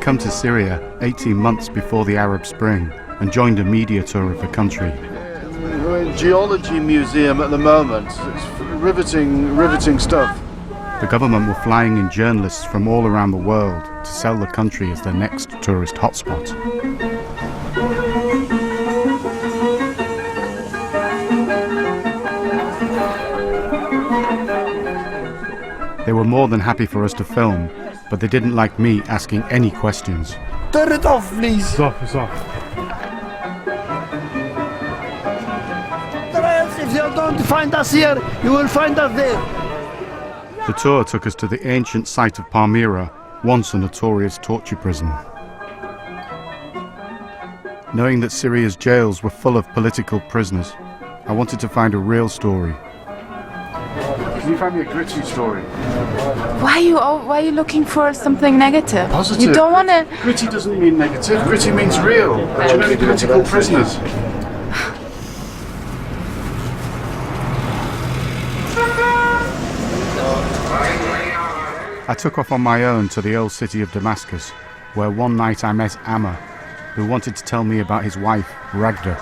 come to Syria 18 months before the Arab Spring and joined a media tour of the country. We're in Geology Museum at the moment. It's riveting stuff. The government were flying in journalists from all around the world to sell the country as their next tourist hotspot. They were more than happy for us to film, but they didn't like me asking any questions. Turn it off, please. It's off, it's off. If you don't find us here, you will find us there. The tour took us to the ancient site of Palmyra, once a notorious torture prison. Knowing that Syria's jails were full of political prisoners, I wanted to find a real story. Can you find me a gritty story? Why are you looking for something negative? Positive. You don't want to... Gritty doesn't mean negative. Gritty means real. Do you know any political prisoners? I took off on my own to the old city of Damascus, where one night I met Amma, who wanted to tell me about his wife, Ragda.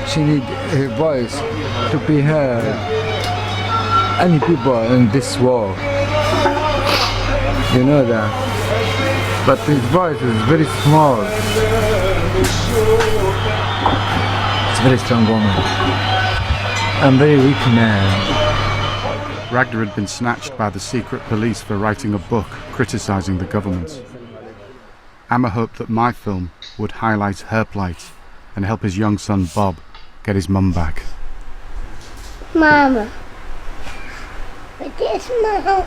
She need her voice to be heard. Any people in this world, you know that. But his voice is very small. It's a very strong woman. I'm very weak man. Ragda had been snatched by the secret police for writing a book criticising the government. Amma hoped that my film would highlight her plight and help his young son Bob get his mum back. Mama, what is mom?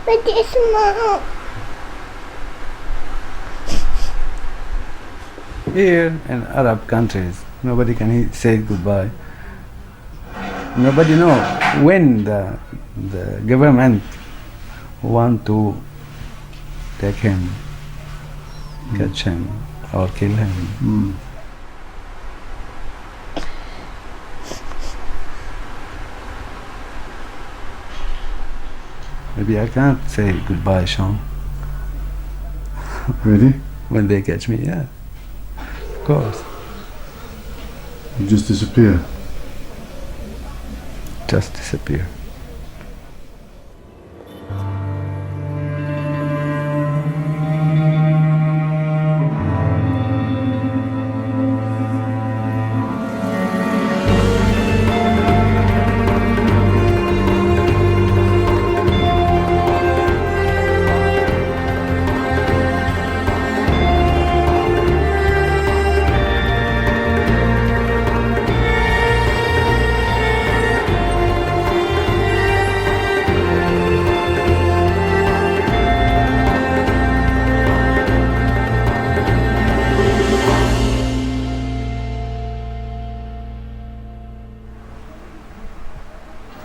What is mom? Here in Arab countries, nobody can say goodbye. Nobody know when the government want to take him, catch him, or kill him. Maybe I can't say goodbye, Sean. Really? When they catch me, yeah. Of course. You just disappear. Just disappear.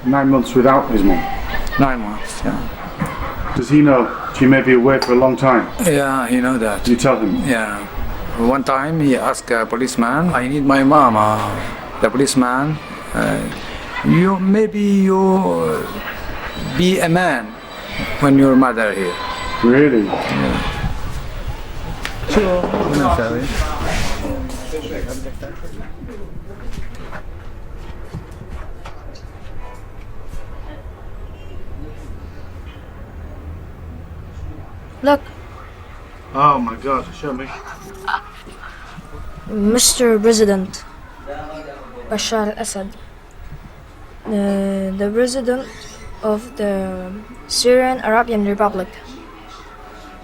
Nine months without his mum. 9 months, yeah. Does he know she may be away for a long time? Yeah, you know that. You tell him? Yeah. One time he asked a policeman, I need my mom. The policeman, you be a man when your mother here. Really? Yeah. Sure. No, sorry. Look, Oh my God, show me. Mr. President Bashar al-Assad, the president of the Syrian Arabian Republic.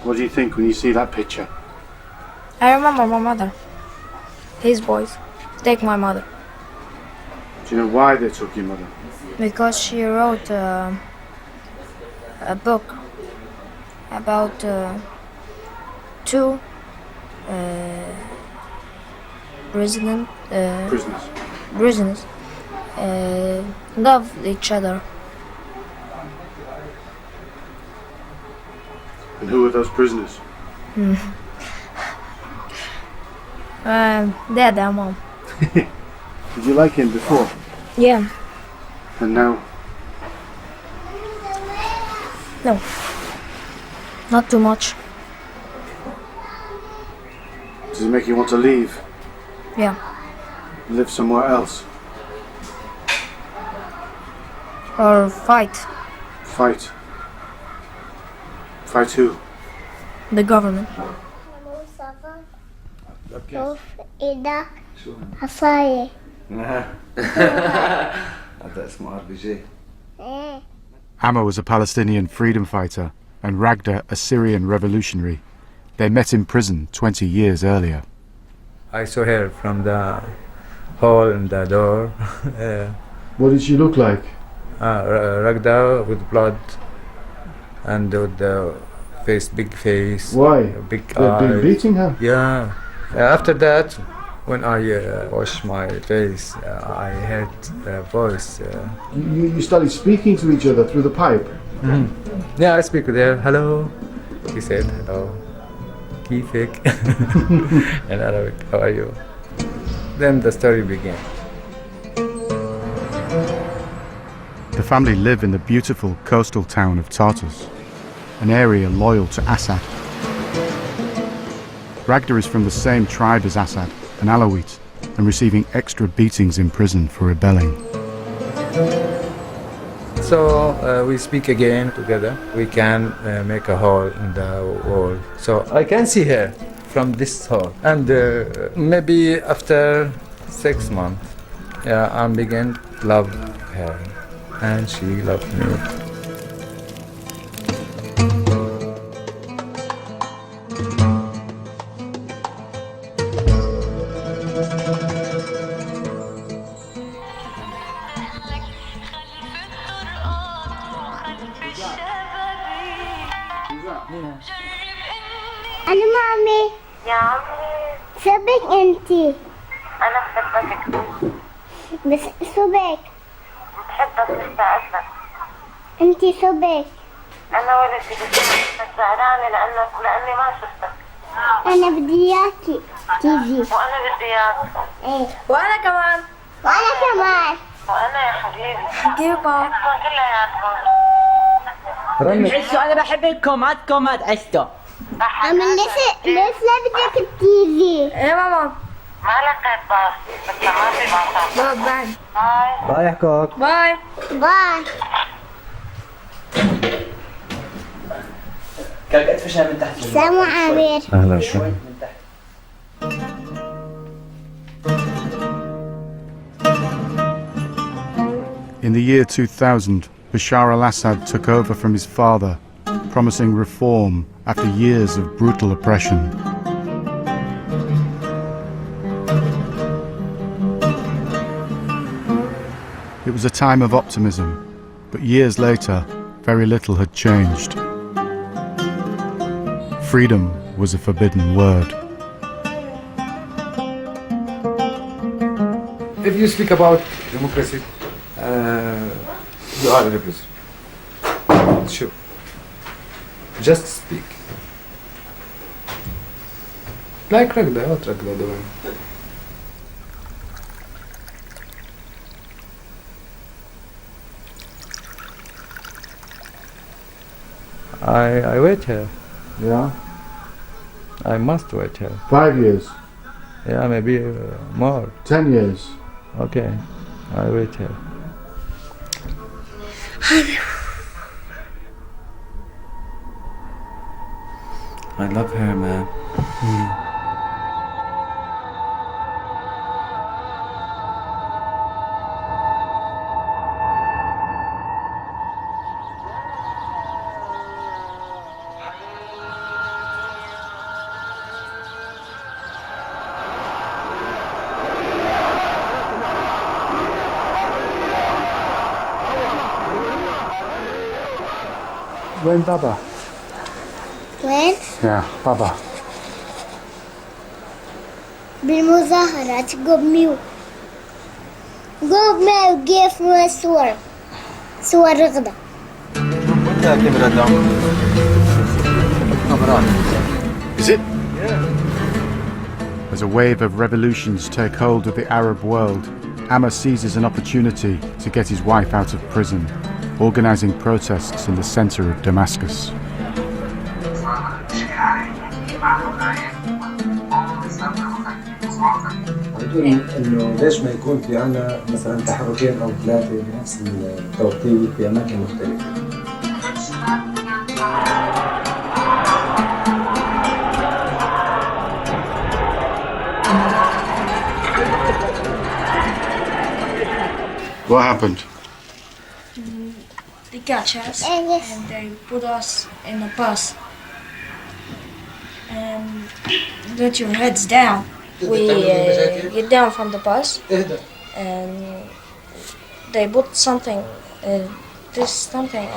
What do you think when you see that picture? I remember my mother. His boys take my mother Do you know why they took your mother? because she wrote a book about two Prisoners. prisoners love each other. And who are those prisoners? Dad and mom. Did you like him before? Yeah, And now? No. Not too much. Does it make you want to leave? Yeah. Live somewhere else? Or fight Fight? Fight who? the government. إذا حصاية Amma was a Palestinian freedom fighter and Ragda a Syrian revolutionary. They met in prison 20 years earlier. I saw her from the hole in the door. What did she look like? Ragda with blood and with the face, big face. Why? Big They've been eyes. beating her? Yeah. After that, when I wash my face, I heard a voice. You started speaking to each other through the pipe? Yeah, I speak with her. Hello. He said, hello. Kifik. In Arabic, how are you? Then the story began. The family live in the beautiful coastal town of Tartus, an area loyal to Assad. Ragda is from the same tribe as Assad, an Alawite, and receiving extra beatings in prison for rebelling. So we speak again together. We can make a hole in the wall. So I can see her from this hole. And maybe after 6 months, yeah, I begin to love her. And she loved me. أنا مامي يا عمي سبك أنتي أنا بحبك كتير بس سبك بحبك مستقبلك أنتي سبك أنا ولدي بس زعلانة لأني ما شفتك أنا بدي إياكي تيجي وأنا بدي إياك إيه وأنا كمان. وأنا كمان وأنا يا حبيبي كيفكم؟ بحبكم كلياتكم بحسوا انا بحبكم عدكم عد عشتوا أما ليش بدك تيجي إيه ماما. ما لقيت باص بس ما في باصات باي. باي باي حكوك باي. باي كلك ادفشها من تحت سلام عامر أهلا شو. In the year 2000, Bashar al-Assad took over from his father, promising reform after years of brutal oppression. It was a time of optimism, but years later, very little had changed. Freedom was a forbidden word. If you speak about democracy, you are a revolution. Sure. Just speak. Like Ragda, what Ragda doing? I wait here. Yeah? I must wait here. 5 years? Yeah, maybe more. 10 years? Okay, I wait here. I love her, man. When Baba? وين؟ Yeah, Baba. بالمظاهرات قوميو وقف من الصور صور رغدة Is it? As a wave of revolutions take hold of the Arab world, Amma seizes an opportunity to get his wife out of prison. organising protests in the centre of Damascus. انه ليش ما يكون في عنا مثلا تحركين او ثلاثه بنفس التوقيت في اماكن مختلفه. What happened? They catch us and they put us in a bus and let your heads down. We get down from the bus and they put something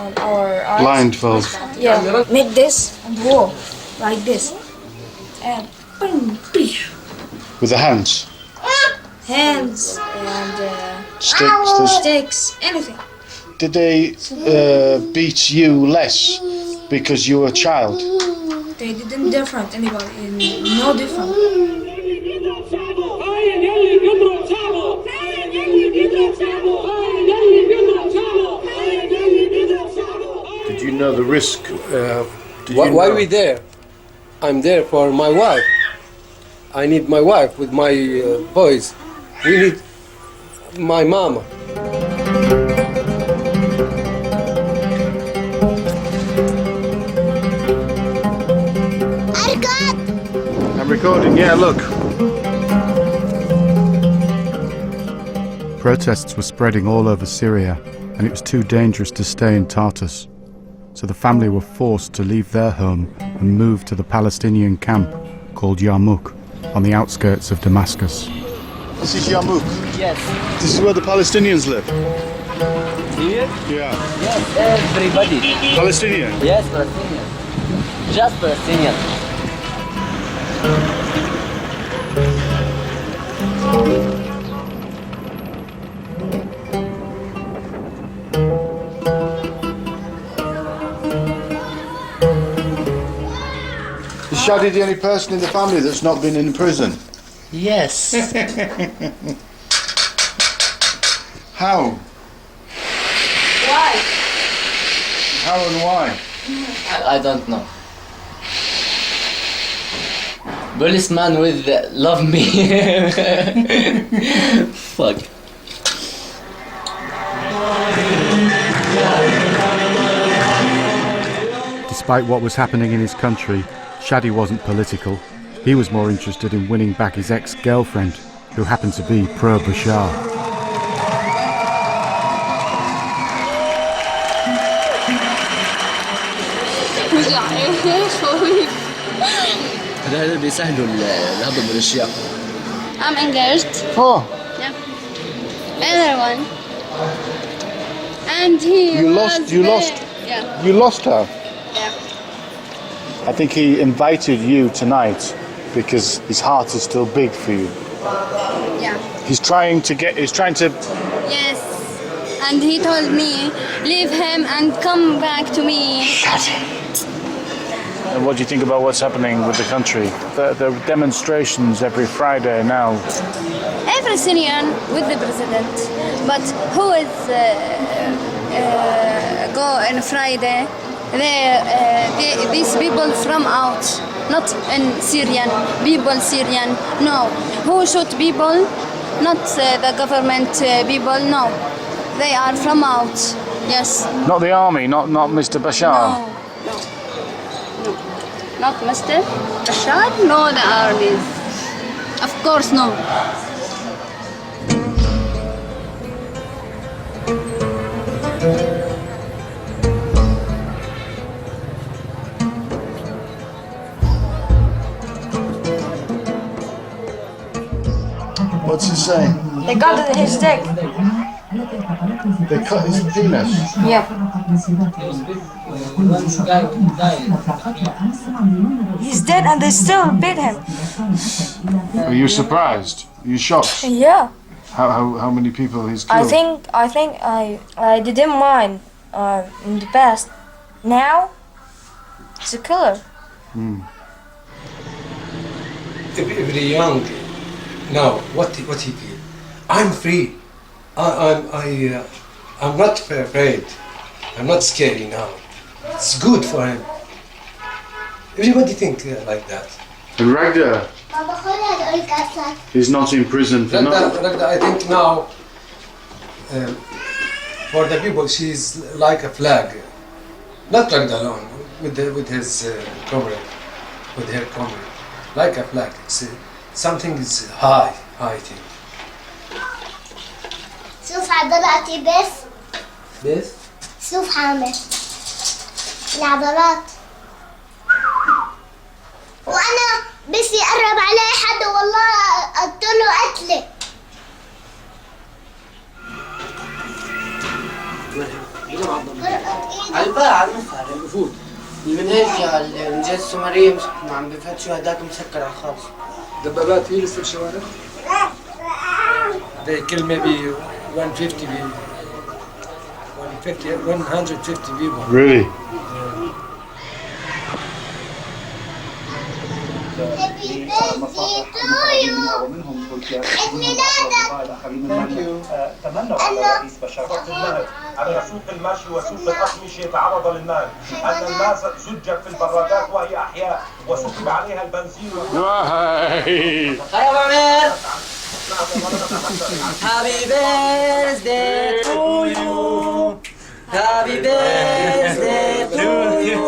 on our eyes. Blindfold. Yeah, make this on the wall like this and boom, peace. With the hands? Hands and sticks, anything. Did they beat you less because you were a child? They didn't different anybody, no different. Did you know the risk? Why are we there? I'm there for my wife. I need my wife with my boys. We need my mama. I'm recording, yeah, look. Protests were spreading all over Syria, and it was too dangerous to stay in Tartus. So the family were forced to leave their home and move to the Palestinian camp called Yarmouk on the outskirts of Damascus. This is Yarmouk? Yes. This is where the Palestinians live? Here? Yeah. Yes, everybody. Palestinian? Yes, Palestinian. Just Palestinian. Is Shadi the only person in the family that's not been in prison? Yes. How? Why? How and why? I don't know. Policeman with love me. Fuck. Despite what was happening in his country, Shadi wasn't political. He was more interested in winning back his ex-girlfriend, who happened to be pro-Bashar. هذا بيسهلوا الهضم من الاشياء. I'm engaged. Oh, Yeah. Other one. And he You was lost- you there. lost? Yeah. you lost her. Yeah. I think he invited you tonight because his heart is still big for you. Yeah. He's trying to. Yes. And he told me, leave him and come back to me. And what do you think about what's happening with the country? The demonstrations every Friday now. Every Syrian with the president. But who is go on Friday? These people from out, not in Syrian. Syrian. No. Who shoot people? Not the government people. No. They are from out. Yes. Not the army, not Mr. Bashar. No. Not Mr. Bashar? No, the armies. Of course, no. What's he saying? They got his dick. They cut his penis. Yeah. He's dead and they still beat him. Are you surprised? Are you shocked? Yeah. How many people he's killed? I think I didn't mind in the past. Now, he's a killer. Every young now what he feel. I'm free. I'm not afraid. I'm not scary now. It's good for him. Everybody think like that. And Ragda is not in prison for nothing. Ragda, I think now, for the people, she's like a flag. Not Ragda alone, with his comrade, with her comrade, like a flag. It's, something is high, I think. شوف عضلاتي بس Yes? شوف حامل العضلات وانا بس يقرب علي حدا والله اقتله قتله على الباع على المفعل المفروض المنهج الانجاز السومرية عم بفتشوا هداك مسكر على الخالص. دبابات هي لسه بالشوارع؟ They kill maybe 150 people. Really? تمنوا على الرئيس بشار الأسد أن سوق الماشي وسوق الأقمشة يتعرض للنار، أن الناس زجت في البرادات وهي أحياء وسكب عليها البنزين. Happy birthday to you. Happy birthday to you.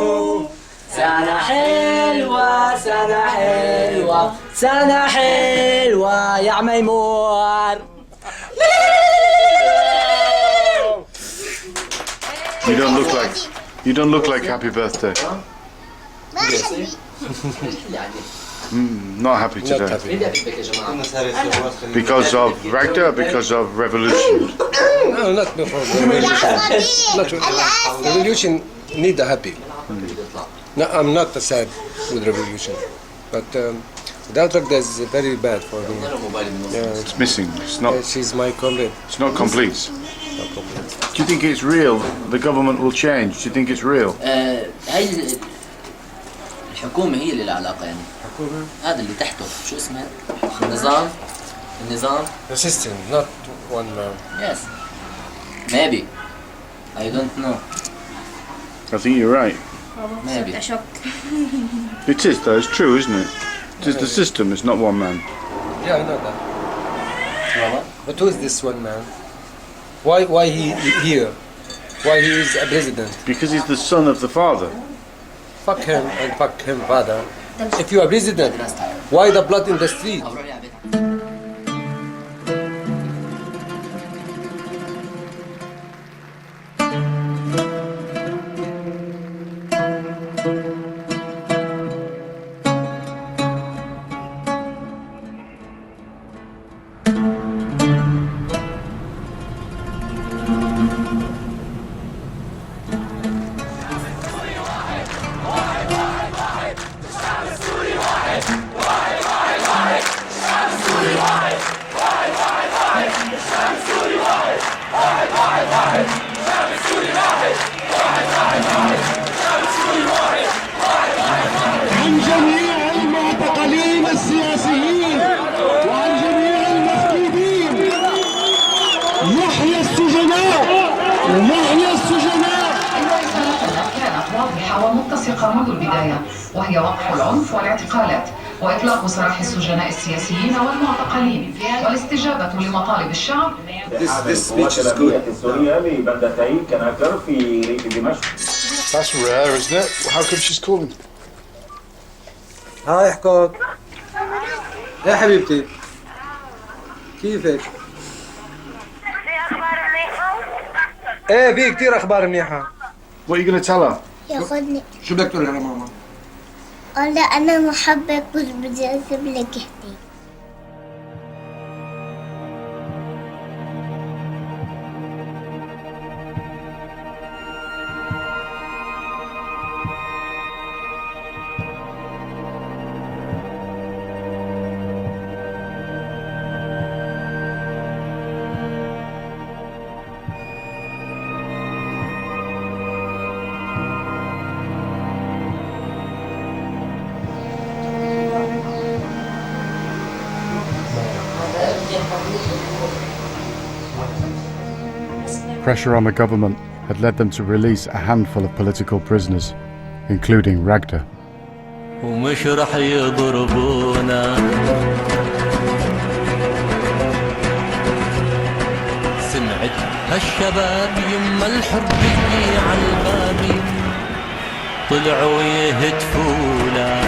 سنة حلوة سنة حلوة سنة حلوة يا ميمون. You don't look like happy birthday. Not happy today. Because of Ragda or because of revolution? No, not before revolution. Not revolution need a happy. No, I'm not sad with revolution, but without Ragda is very bad for me. Yeah, It's missing. It's not. she's my comrade. It's not complete. Do you think it's real? The government will change. Do you think it's real? هاي الحكومة هي اللي لها علاقة يعني. هذا اللي تحته شو اسمه؟ النظام. The system, not one man. Yes. Maybe. I don't know. I think you're right. Maybe. It is though. It's true, isn't it? It is the system. It's not one man. Yeah, I know that. But who is this one man? Why he here? Why he is a president? Because he's the son of the father. Fuck him and fuck him father. If you are president, why the blood in the street? عن جميع المعتقلين السياسيين وعن جميع المفقودين. يحيى السجناء يحيى السجناء. كانت واضحة ومتسقة منذ البداية، وهي وقف العنف والاعتقالات وإطلاق سراح السجناء السياسيين والمعتقلين والاستجابة لمطالب الشعب. This speech is good. That's rare, isn't it? How come she's calling? هاي حكوك. يا حبيبتي. كيفك؟ ايه في كثير اخبار منيحة. What are you going to tell her? ياخذني. شو بدك تقول لها ماما؟ قال له انا محبك بس بدي اسيب لك هديه. Pressure on the government had led them to release a handful of political prisoners, including Ragda. ومش رح يضربونا سمعت هالشباب يما الحرية عالباب طلعوا يهتفونا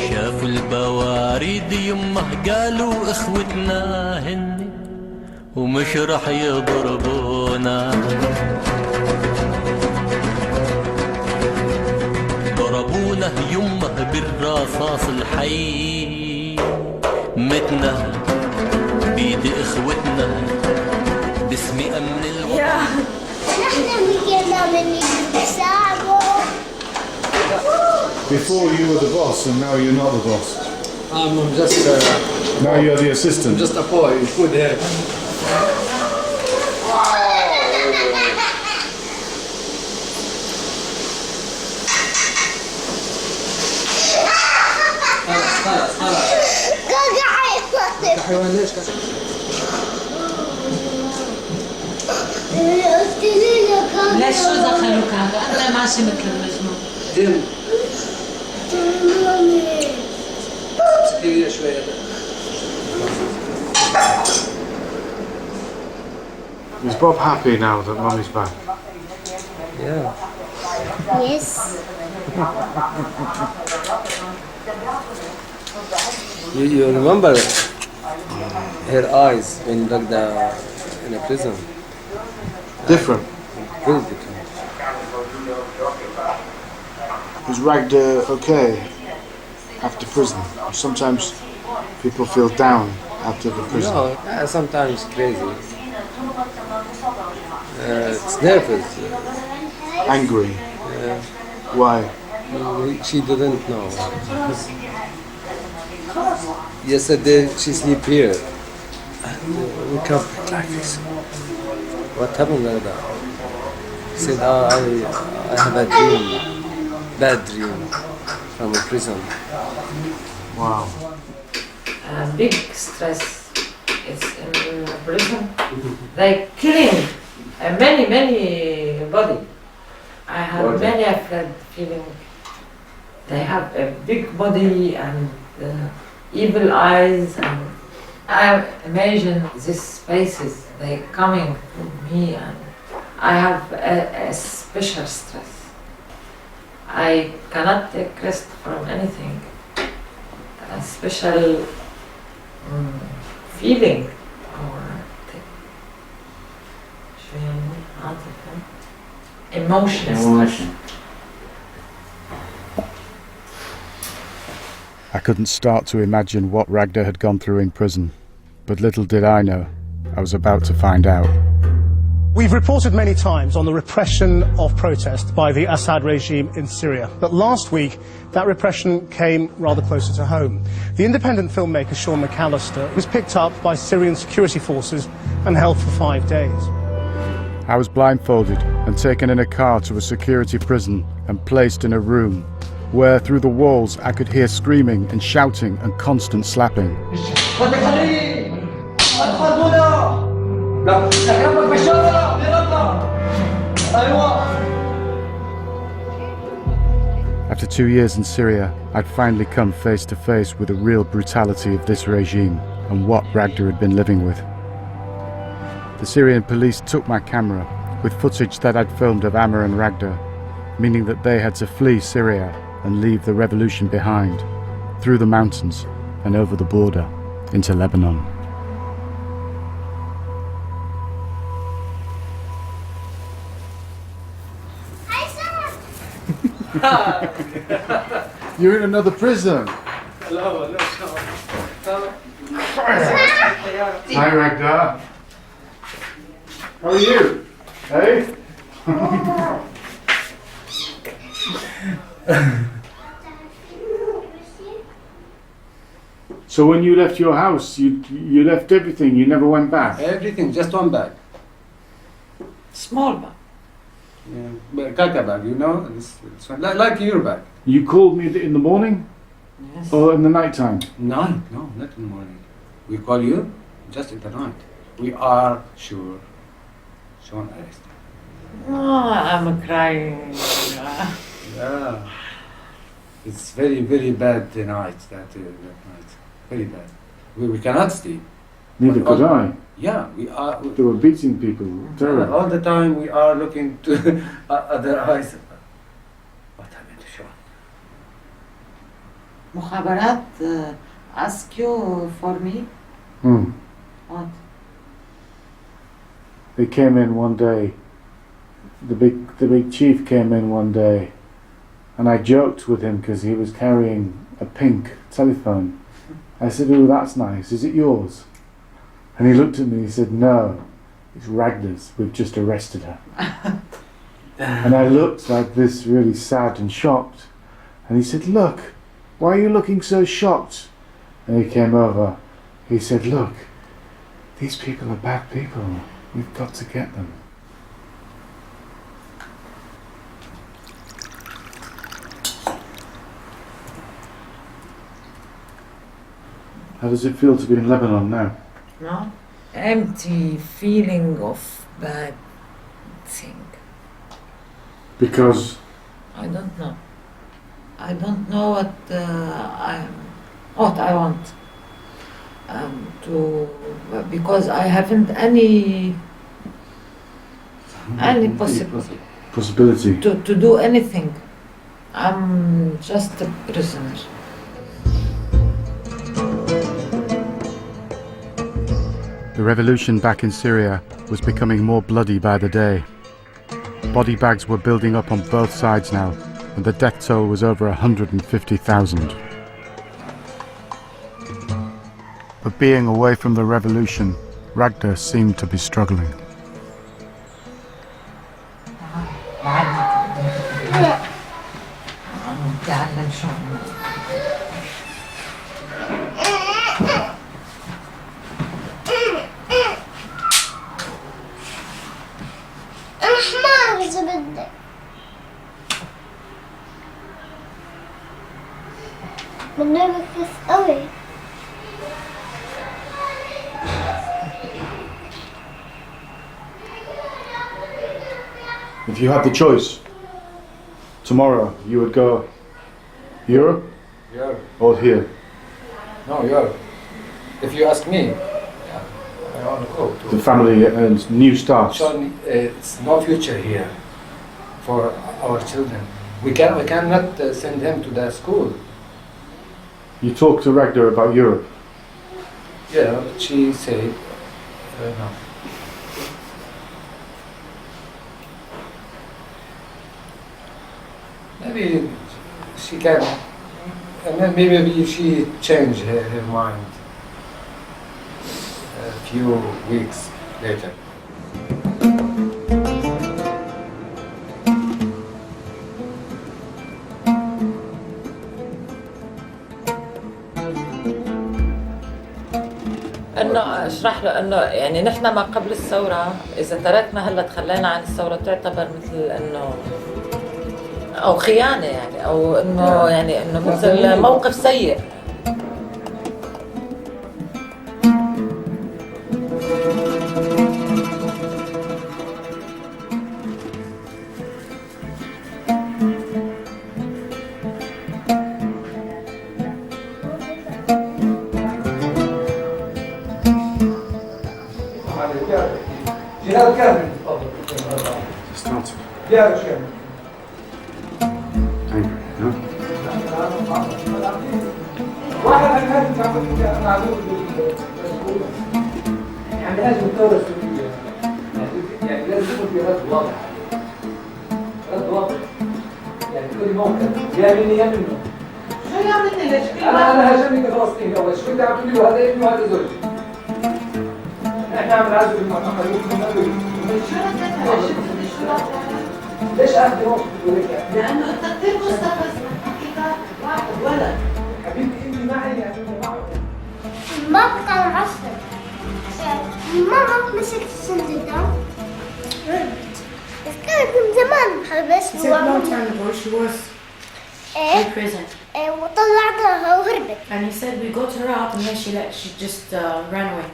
شافوا البواريد يمه قالوا اخوتنا هن ومش رح يضربونا ضربونا يمه بالرصاص الحي متنا بيد اخوتنا باسم امن الوطن Before you were the boss and now you're not the boss. I'm just Now you're the assistant. I'm just a boy with hair. حيوان ليش ليش شو دخلوك هذا؟ أنت ماشي مثل المجنون. دم. مسكينة شوية. Is Bob happy now that Mummy's back? Yeah. Yes. You remember her eyes when Ragda in a prison? Different. Very different. Is Ragda okay after prison? Sometimes people feel down after the prison. No, sometimes crazy. It's nervous. Angry. Yeah. Why? She didn't know. Yesterday she sleep here. We come back like this. What happened like that? She said, I have a dream, bad dream from a prison. Wow. Big stress. It's in prison. They killing many body. I have many friends feeling they have a big body and evil eyes, and I imagine these spaces they coming to me, and I have a special stress. I cannot take rest from anything. A special feeling or emotion. I couldn't start to imagine what Ragda had gone through in prison, but little did I know, I was about to find out. We've reported many times on the repression of protest by the Assad regime in Syria, but last week that repression came rather closer to home. The independent filmmaker Sean McAllister was picked up by Syrian security forces and held for 5 days. I was blindfolded and taken in a car to a security prison and placed in a room where through the walls I could hear screaming and shouting and constant slapping. After 2 years in Syria, I'd finally come face to face with the real brutality of this regime and what Ragda had been living with. The Syrian police took my camera with footage that I'd filmed of Amr and Ragda, meaning that they had to flee Syria and leave the revolution behind, through the mountains and over the border into Lebanon. You're in another prison. Hi, Ragda. How are you? Hey? So when you left your house, you left everything, you never went back? Everything, just one bag. Small bag. Yeah, but Kaka bag, you know, this one, like your bag. You called me in the morning? Yes. Or in the night time? No, not in the morning. We call you just in the night. We are sure. Sean arrested. Oh, I'm crying. Yeah. It's very, very bad night, that night. Very bad. We cannot sleep. Neither could I. Yeah, we are. They were beating people. Terrible. All the time we are looking to other eyes. What happened to Sean? مخابرات ask you for me? What? They came in one day. The big chief came in one day, and I joked with him because he was carrying a pink telephone. I said, "Oh, that's nice. Is it yours?" And he looked at me and he said, "No, it's Ragdar's. We've just arrested her." And I looked like this, really sad and shocked. And he said, "Look, why are you looking so shocked?" And he came over. He said, "Look, these people are bad people. We've got to get them." How does it feel to be in Lebanon now? No? Empty feeling of bad thing. Because? I don't know. I don't know what I want. Because I haven't any possibility to do anything. I'm just a prisoner. The revolution back in Syria was becoming more bloody by the day. Body bags were building up on both sides now, and the death toll was over 150,000. But being away from the revolution, Ragda seemed to be struggling. If you had the choice, tomorrow you would go Europe or here? No, Europe. If you ask me, I want to go to the family and new starts. Sean, it's no future here for our children. We cannot send him to the school. You talked to Ragda about Europe? Yeah, she said no. Maybe she can, and then maybe she changed her mind a few weeks later. انه اشرح له انه يعني نحن ما قبل الثوره اذا تركنا هلا تخلينا عن الثوره تعتبر مثل انه او خيانه يعني او انه يعني انه مثل موقف سيء. جهاد كامل Start. جهاد كامل. واحد من هذه معلوم يعني لازم الدولة السورية يعني لازم يكون في رد واضح رد واضح يعني كل موقف يا مني يا منه شو يا مني ليش؟ أنا هاجمني فلسطين أول شو أنت عم تقول لي هذا ابني وهذا زوجي احنا عم نعزل محمد ليش أخذ موقف تقول لك؟ لأنه أنت كثير مستفز واحد ولد حبيبتي انت معي يعني ما كان عصر ماما مسكت السندوتش بس كانت من زمان حبس It's a long time ago. She was in prison. وطلعتها وهربت. And he said we got her out and then she just ran away.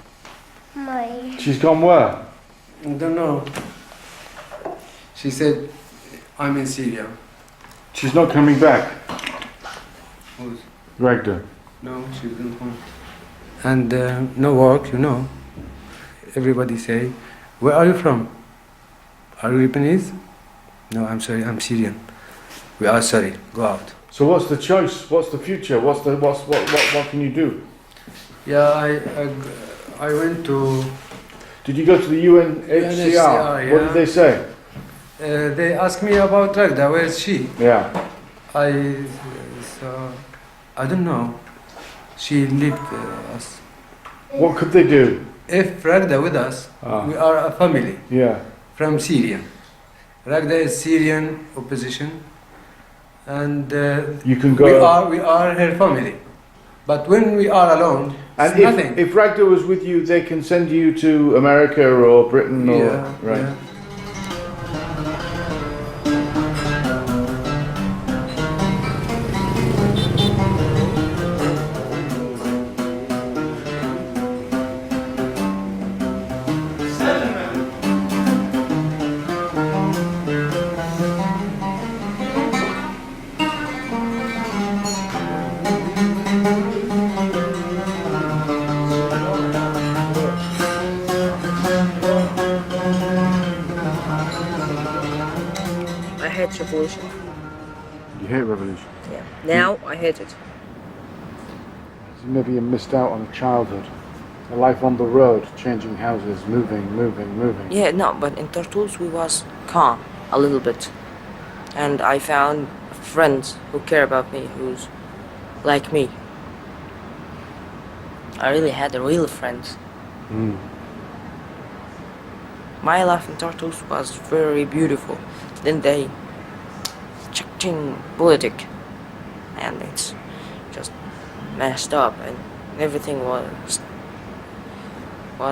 She's gone where? I don't know. She said, I'm in Syria. She's not coming back. Who's? Ragda. No, she didn't come. And no work, you know. Everybody say, where are you from? Are you Lebanese? No, I'm sorry, I'm Syrian. We are sorry, go out. So what's the choice? What's the future? What can you do? Yeah, I went to... Did you go to the UNHCR? Yeah. What did they say? They asked me about Ragda, where is she? Yeah. I don't know. She left us. What could they do? If Ragda with us, we are a family. Yeah. From Syria. Ragda is Syrian opposition, and you can go. We are her family. But when we are alone, and nothing. If Ragda was with you, they can send you to America or Britain or right. Yeah. Revolution. You hate revolution? Yeah. Now I hate it. Maybe you missed out on a childhood, a life on the road, changing houses, moving. Yeah, no, but in Tartus we was calm a little bit, and I found friends who care about me, who's like me. I really had a real friends. My life in Tartus was very beautiful. Then they changed politic, and it's just messed up, and everything was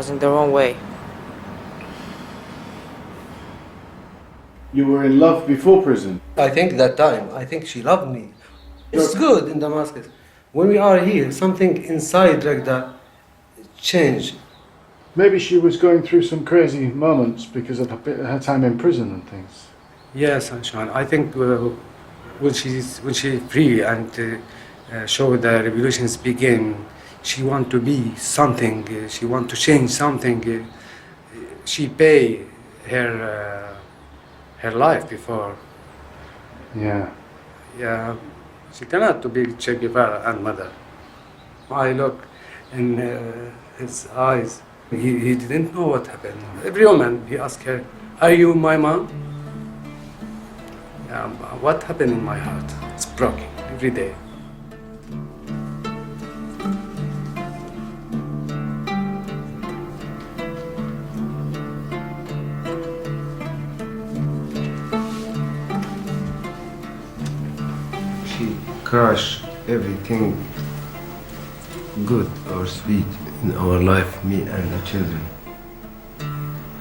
in the wrong way. You were in love before prison? I think that time, I think she loved me. It's good in Damascus. When we are here, something inside Ragda changed. Maybe she was going through some crazy moments because of her time in prison and things. Yes, Anshan. I think when she free and show the revolutions begin, she want to be something. She want to change something. She pay her life before. Yeah. Yeah. She cannot to be Che Guevara and mother. I look in his eyes. He didn't know what happened. Every woman, he asked her, "Are you my mom?" What happened in my heart? It's broken every day. She crushed everything good or sweet in our life, me and the children.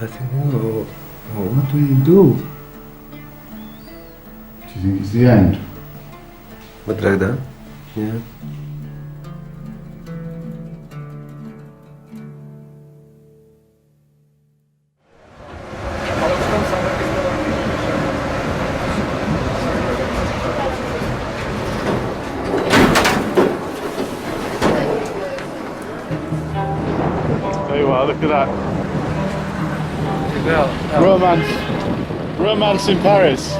I think, oh, what do we do? Do you think it's the end? What, like that? Yeah. There you are, look at that. Romance in Paris.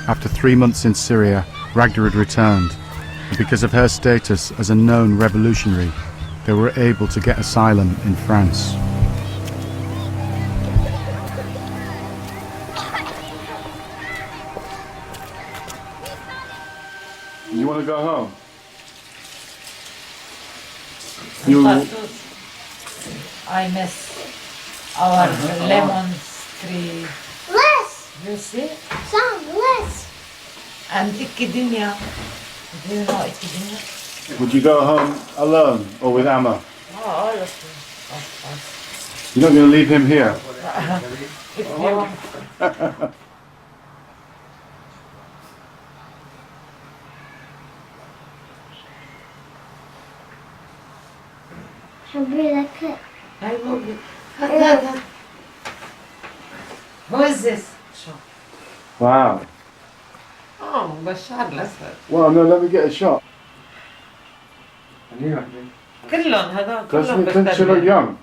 After 3 months in Syria, Ragda had returned, and because of her status as a known revolutionary, they were able to get asylum in France. You want to go home? I miss Our lemon tree. Less. You see? Some less. And Ikidinya. Do you know Ikidinya? Would you go home alone or with Amma? Oh, all of them. Of course. You're not going to leave him here? If you... I love it. Who is this? Wow. Oh, Bashar الأسد. Well, no, let me get a shot. كلهم هذول كلهم Doesn't she look بالتربية. young?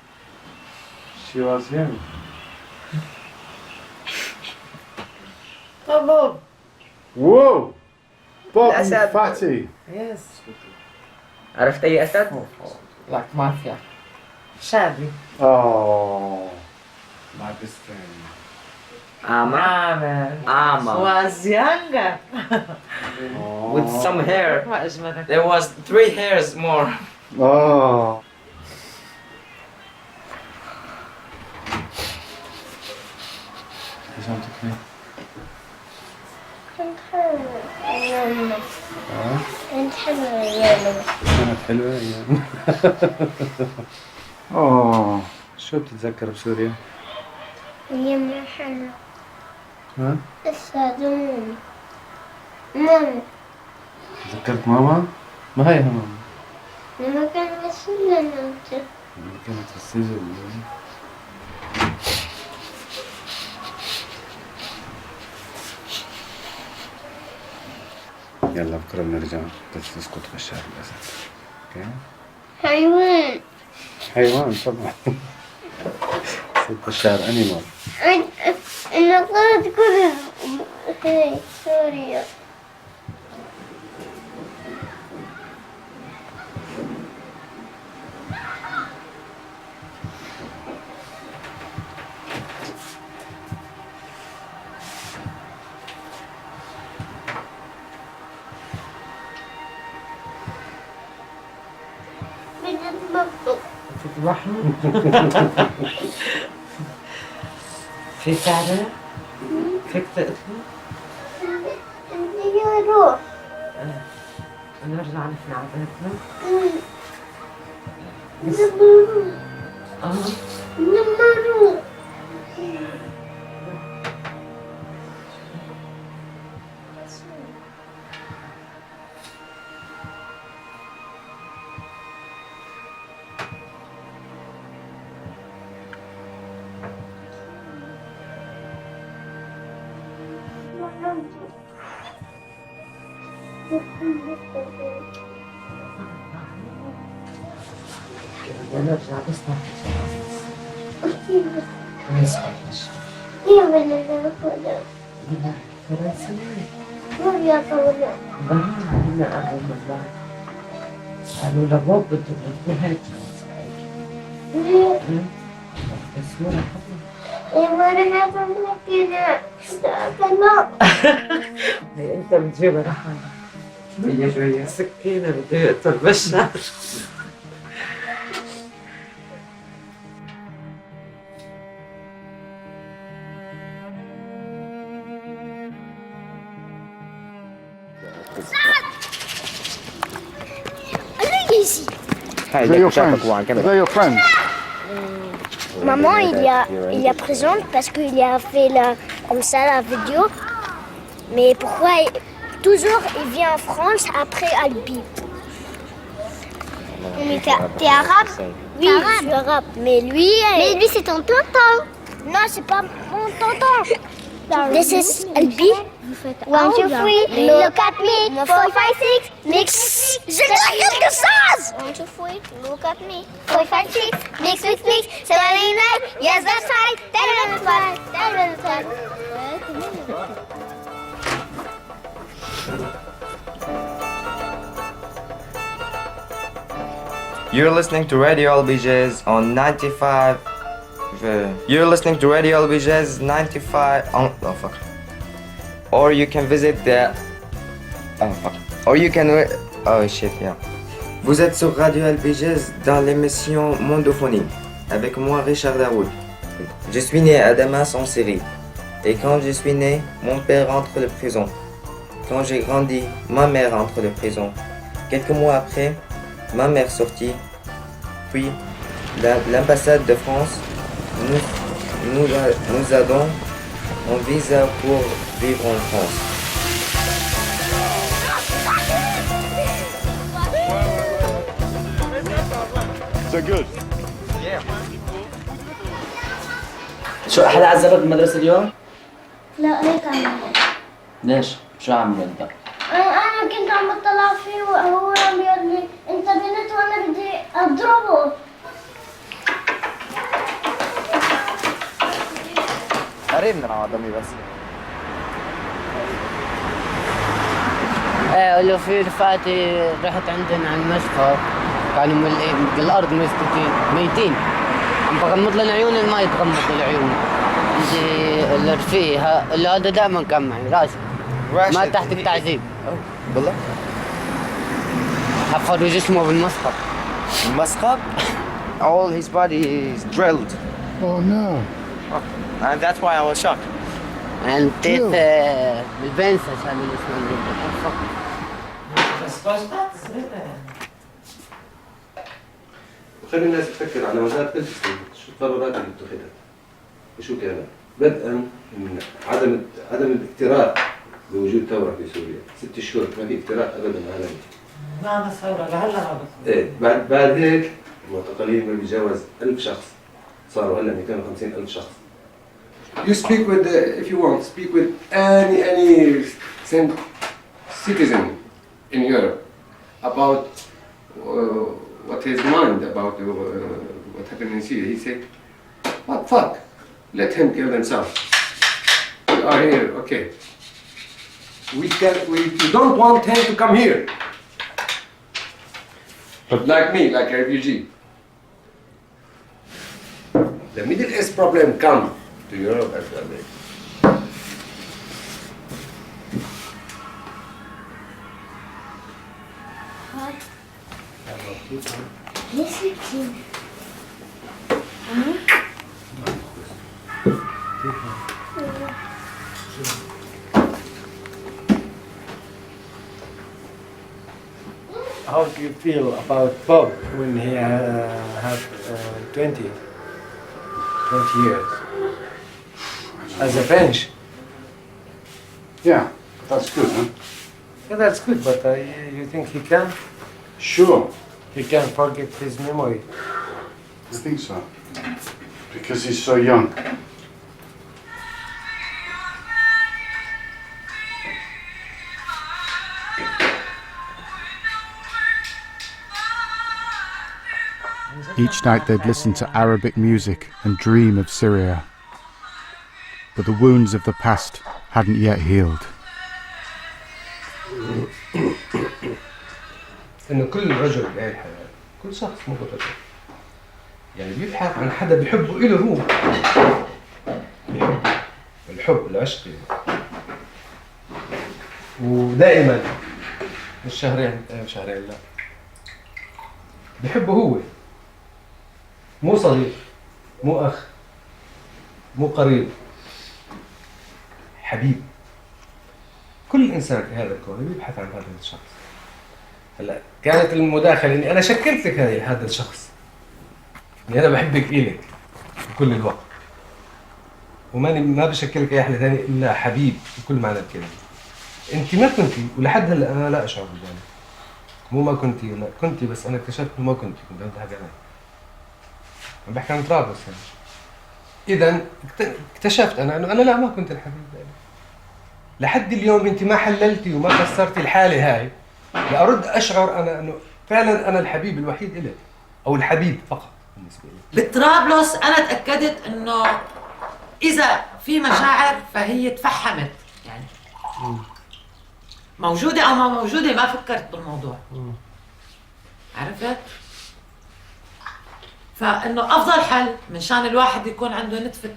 She was young. Oh, Bob. Whoa! Bob and الأسد. Fatty. Yes. عرفت أي أسد؟ Like mafia. شادي. Oh, my best friend. Amma. Was younger. With some hair. ما أجملك. There was 3 hairs more. Oh. كنت حلوة أيامنا. آه. كانت حلوة أيامنا. كانت حلوة أيام. شو بتتذكر بسوريا؟ أيامنا حلوة. ها؟ السادون. ماما. تذكرت ماما؟ ما هي ماما. لما كان مسؤول أنت. كانت في السجن. يلا بكره بنرجع بس تسقط بشار الأسد. اوكي؟ حيوان. حيوان طبعا. سيد بشار أنيمال. أنا قلت كلها هي سوريا. تذبحهم. في سعادة؟ فيك تقتل؟ بدي أروح. نرجع نحن على بيتنا؟ لما أروح. نرجع بس يا بني فرنسا. يا طولة. هنا أبو مبارك قالوا لبوب بده يكون هيك بس ولا وانا هذا كذا كلام. هي انت بتجيبها لحالك. هي شوية سكينة بده يقتل بشار. They're your friends. They're your friends. Maman, il y a présente parce qu'il a fait comme ça la vidéo. Mais pourquoi toujours il vient en France après Albi? Mais t'es arabe? Oui, je suis arabe. Mais lui c'est ton tonton. Non, c'est pas mon tonton. This is Albi. 1, 2, 3, look at me. 4, 5, 6, mix. Je dois quelque chose. 1, 2, 3, look at me. 4, 5, 6, mix, mix, mix. 7, 8, 9, yes, that's right. 10, 11, 12, 10, 11, 12. You're listening to Radio LBJ's on 95. You're listening to Radio LBJ's 95. Oh fuck. Or you can visit the. Oh fuck. Or you can. Oh shit, yeah. Vous êtes sur Radio LBJ's dans l'émission Mondophonie avec moi Richard Daoud. Je suis né à Damas en Syrie. Et quand je suis né, mon père rentre de prison. Quand j'ai grandi, ma mère rentre de prison. Quelques mois après, ma mère sortit. Puis, l'ambassade de France nous a donné un visa pour vivre en France. So good. شو حدا عذبك بالمدرسة اليوم؟ لا هيك عمل. ليش؟ شو عملوا انت؟ أنا كنت عم بطلع فيه وهو عم بيقول لي أنت بنت وأنا بدي أضربه. قريب من عظمي بس. ايه قال له في رفقاتي رحت عندهم على المشفى كانوا بالارض ميتين عم بغمض لهم عيونهم ما يتغمض العيون. عندي رفيق هذا دائما كان معي راشد ما تحت التعذيب. بالله؟ حفروا جسمه بالمسخط. المسخط? All his body is drilled. Oh no. And that's why I was shocked. And teeth بالبنسة شالوا الاسم. وخلي الناس تفكر على مدار 1000 سنة شو القرارات اللي اتخذت وشو كانت بدءا من عدم الاكتراث بوجود ثورة في سوريا 6 شهور ما في اكتراث ابدا عالمي. نعم ثورة لهلا ما بتصير. ايه بعد هيك المعتقلين ما بيتجاوز 1000 شخص صاروا هلا 250,000 شخص. You speak with if you want speak with any citizen in Europe about what his mind about what happened in Syria. He said, "What fuck? Let him kill himself. We are here, okay. We don't want him to come here. But like me, like a refugee, the Middle East problem come to Europe as well." How do you feel about Bob when he had 20 years as a bench? Yeah, that's good, huh? Yeah, that's good, but you think he can? Sure. He can forget his memory. I think so. Because he's so young. Each night they'd listen to Arabic music and dream of Syria. But the wounds of the past hadn't yet healed. إنه كل رجل بهاي الحياة كل شخص مو رجل يعني بيبحث عن حدا بيحبه إله هو بيحبه الحب العشق ودائما مش شهرين لا بيحبه هو مو صديق مو أخ مو قريب حبيب. كل إنسان في هذا الكون بيبحث عن هذا الشخص. هلا كانت المداخلة إني أنا شكلت لك هذا الشخص إني أنا بحبك إلك بكل الوقت ما بشكلك أي حدا ثاني إلا حبيب بكل معنى الكلمة. أنت ما كنتي ولحد هلا أنا لا أشعر بذلك. مو ما كنتي لا كنتي بس أنا اكتشفت إنه ما كنت بضحك علي. عم بحكي عن طرابلس يعني. إذا اكتشفت أنا إنه أنا لا ما كنت الحبيب يعني. لحد اليوم أنت ما حللتي وما فسرتي الحالة هاي لأرد أشعر أنا إنه فعلاً أنا الحبيب الوحيد إلك أو الحبيب فقط بالنسبة لي. بطرابلس أنا تأكدت إنه إذا في مشاعر فهي تفحمت يعني موجودة أو ما موجودة ما فكرت بالموضوع. عرفت؟ فإنه أفضل حل من شان الواحد يكون عنده نتفة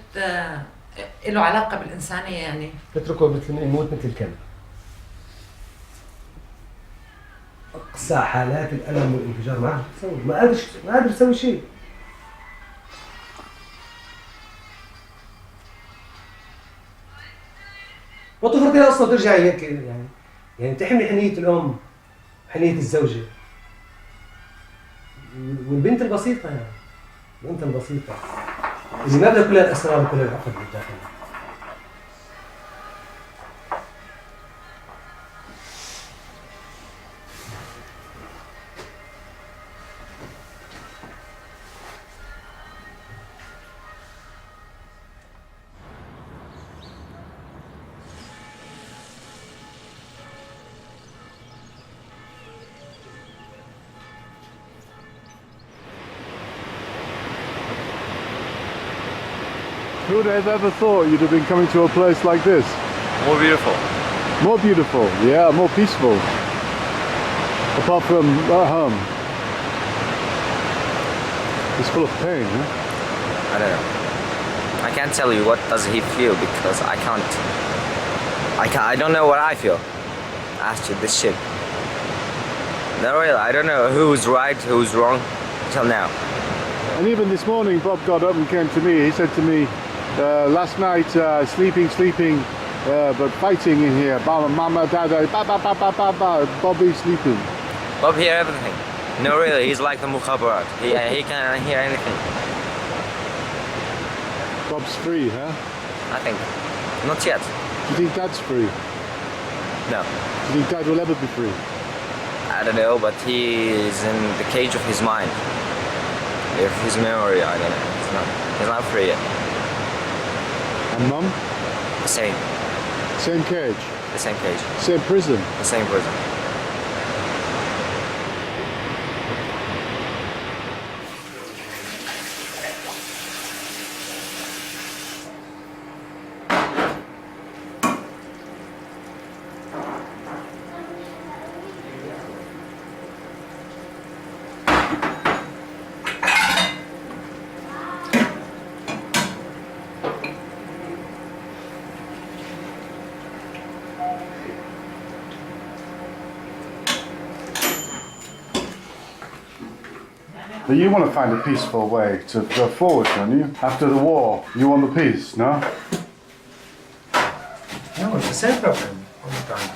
له علاقة بالإنسانية يعني تتركه مثل ما يموت مثل الكلب. أقصى حالات الألم والانفجار ما قادر يسوي شيء. ما طفرتيها اصلا ترجعي هيك يعني تحملي حنيه الام حنيه الزوجه والبنت البسيطه يعني البنت البسيطه اللي ما بدها كل الاسرار وكل العقد اللي بداخلها. Who would have ever thought you'd have been coming to a place like this? More beautiful. More beautiful, yeah, more peaceful. Apart from at home. It's full of pain, huh? I don't know. I can't tell you what does he feel because I can't. I don't know what I feel. Asked you this shit. No, really, I don't know who's right, who's wrong, till now. And even this morning, Bob got up and came to me. He said to me, last night, sleeping, but fighting in here. Mama, Dada, ba ba ba ba ba ba. Bobby's sleeping. Bob hear everything. No, really, he's like the mukhabarat. He can hear anything. Bob's free, huh? I think. Not yet. Do you think Dad's free? No. Do you think Dad will ever be free? I don't know, but he is in the cage of his mind. If his memory, I don't know. He's not free yet. And Mum? The same. Same cage? The same cage. Same prison? The same prison. But you want to find a peaceful way to go forward, don't you? After the war, you want the peace, no? No, it's the same problem all the time.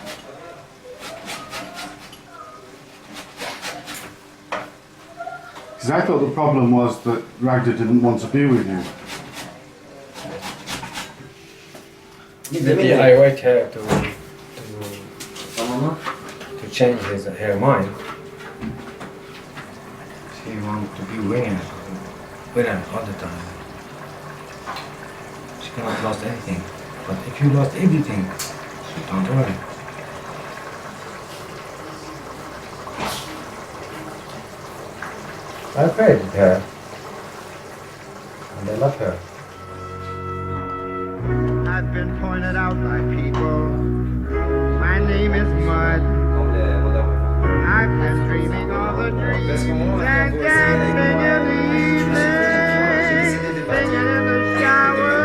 Because I thought the problem was that Ragda didn't want to be with you. Maybe I wait her to change her mind. She wants to be winner all the time. She cannot lose anything. But if you lost everything, don't worry. I prayed with her, and I love her. I've been pointed out by people. My name is Mud. I've been dreaming all the dreams and dancing in the evening, singing in the shower,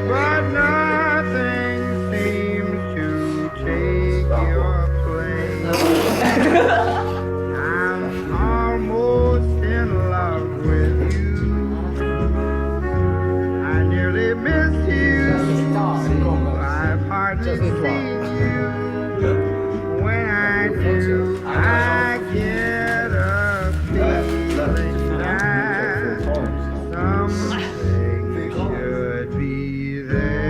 but nothing seems to take your place. I'm almost in love with you. I nearly miss you. I've hardly seen you. When I do, I get a feeling that something should be there.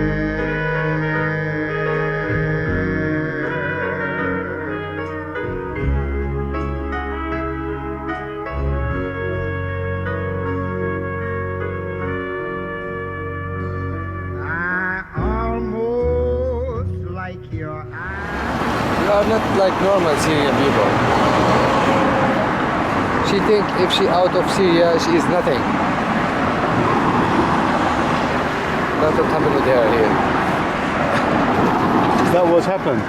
I almost like your eyes. You are not like normal Syrian people. She think if she out of Syria, she is nothing. That's what happened with her here. Is that what's happened?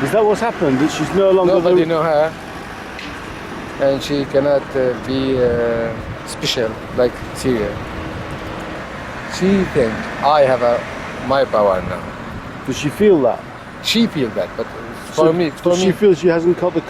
Is that what's happened? That she's no longer... Nobody know her. And she cannot be special like Syria. She think I have my power now. Does she feel that? She feel that, but for me, she feels she hasn't got the